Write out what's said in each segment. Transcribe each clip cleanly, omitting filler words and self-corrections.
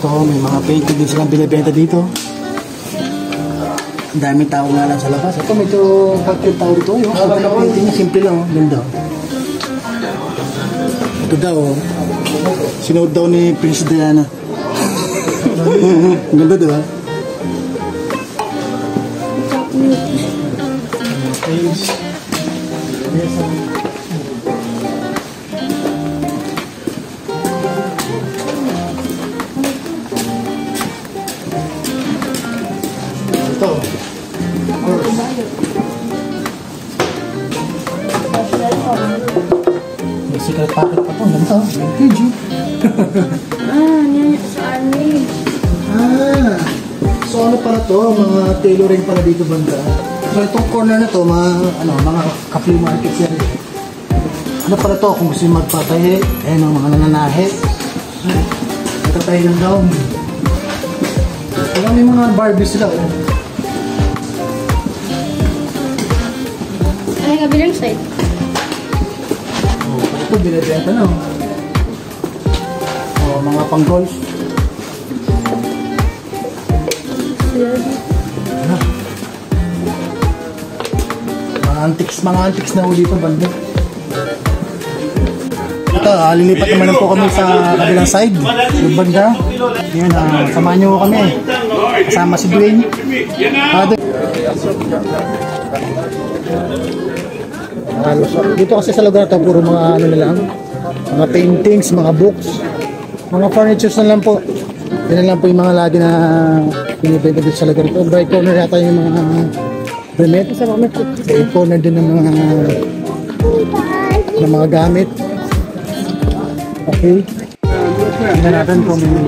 Ito, may mga painting din silang binibenta dito. Ang daming tao nga lang sa labas. Ito, medyo bakit tao dito. Yung painting niya, simple lang. Ganda. Ito daw, sinuot daw ni Princess Diana. Ganda, diba? Ito. May secret pocket pa po. Ganda. Vintage. Yan sa army. So ano pala to? Mga tailoring pala dito banda. So itong corner na to, mga ka-flea market yan. Ano pala to? Kung gusto nyo magpatahi, ayun ang mga nananahe. Magpatahi ng gown. Kaya may mga Barbie sila. Ay, kabilang side. Ito binibenta na. Mga pang-golf. Mga antiques na uli pa banda. Ito, lilipat naman po kami sa kabilang side. Yung banda. Yan, samahan nyo kami. Kasama si Dwayne. Dito kasi sa lugar ito, puro mga ano na lang. Mga paintings, mga books, mga furnitures na lang po. Yan na lang po yung mga lagi na pinibenta dito sa lugar ito. Right corner yata yung mga damit. Sa corner din ng mga gamit. Okay. Tingnan natin kung RM.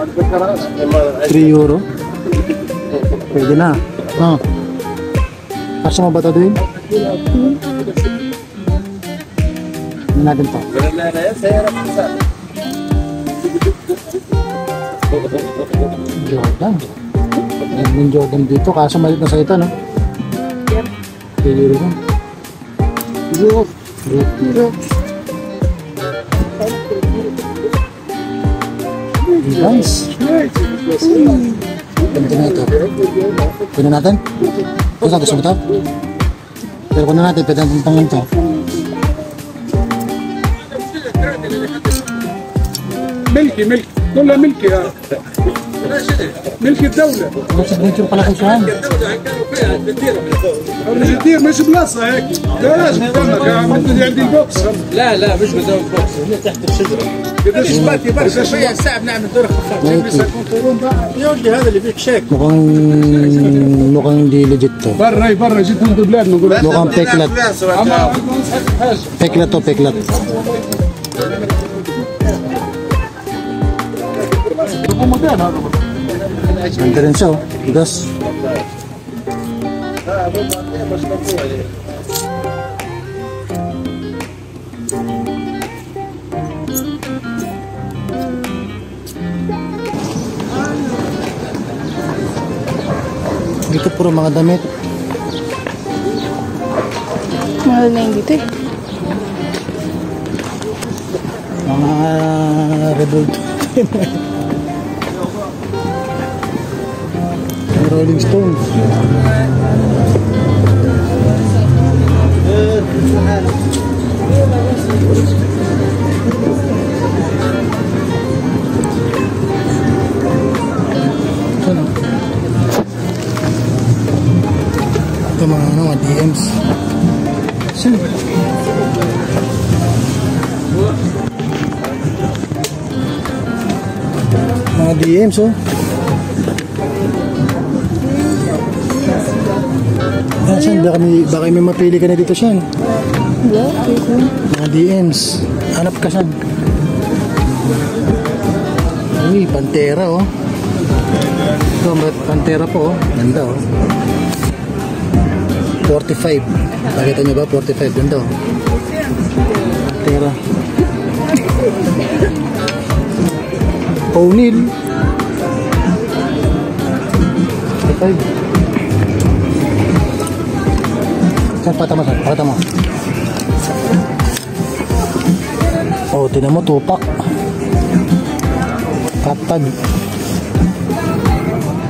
3 euro. Pwede na. Kasya mo ba ito din? Tingnan natin ito. Jordan. Yung Jordan dito. Kaso malit na sa ito, no? Yep. 3 euro lang. Guys. Ganda na ito. Pwede natin? Gusto mo ito? Pero kung na natin, pwede natin pangan ito. ملكي كلها ملكي ملك الدولة. signature pala ko siya. الرجدير مش بلاصة هيك. لا لازم تفهمك عندي البوكس. لا مش بدون بوكس هي تحت الشجرة. قديش باتي برشا شوية ساعة بنعمل دور خفاف. يقول لي هذا اللي فيك شيك. mukhang hindi legit to. برا جيت من بلادنا نقول. mukhang peklat. Peklat to, peklat. Ganda rin siya, bigas. Dito puro mga damit. Mahal na yung dito eh. Mga Revolt. Rolling Stones. Ito mga DMs. Mga DMs, oh. Saan? Baka may mapili ka na dito siya. Mga DMs. Hanap ka siya. Uy, Pantera, oh. Ito, Pantera po, oh. Ganda, oh. 45. Nakita nyo ba? 45. Ganda, oh. Pantera. O'Neal. 45. Saan? Pata mo. Oh, tinan mo, tupak. Katag.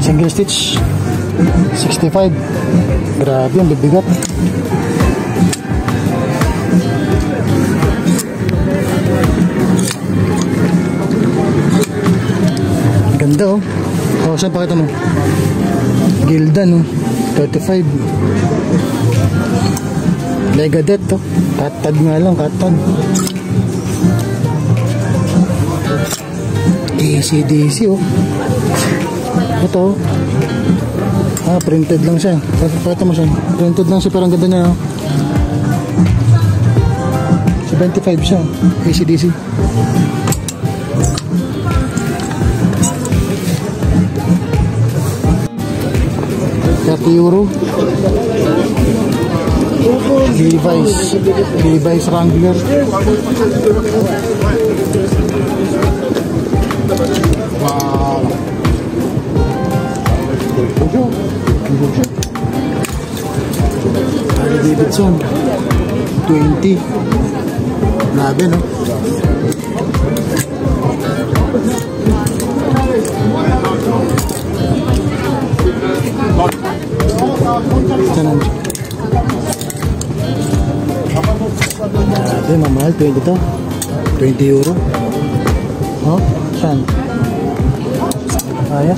Single stitch. 65. Grabe, ang bibigat. Ganda oh. Oh, saan pakita mo? Gildan oh. 35. Legadet oh. Katag nga lang, katag. DC oh. Ito oh. Ah, printed lang siya. Pakita mo siya. Printed lang siya, pero ang ganda niya oh. 75 siya. AC/DC. €30. Levi's Wrangler. Wow. Harley Davidson 20. Grabe no. Saan? Grabe, mamahal. 20 to. €20. Oh, saan? Kaya?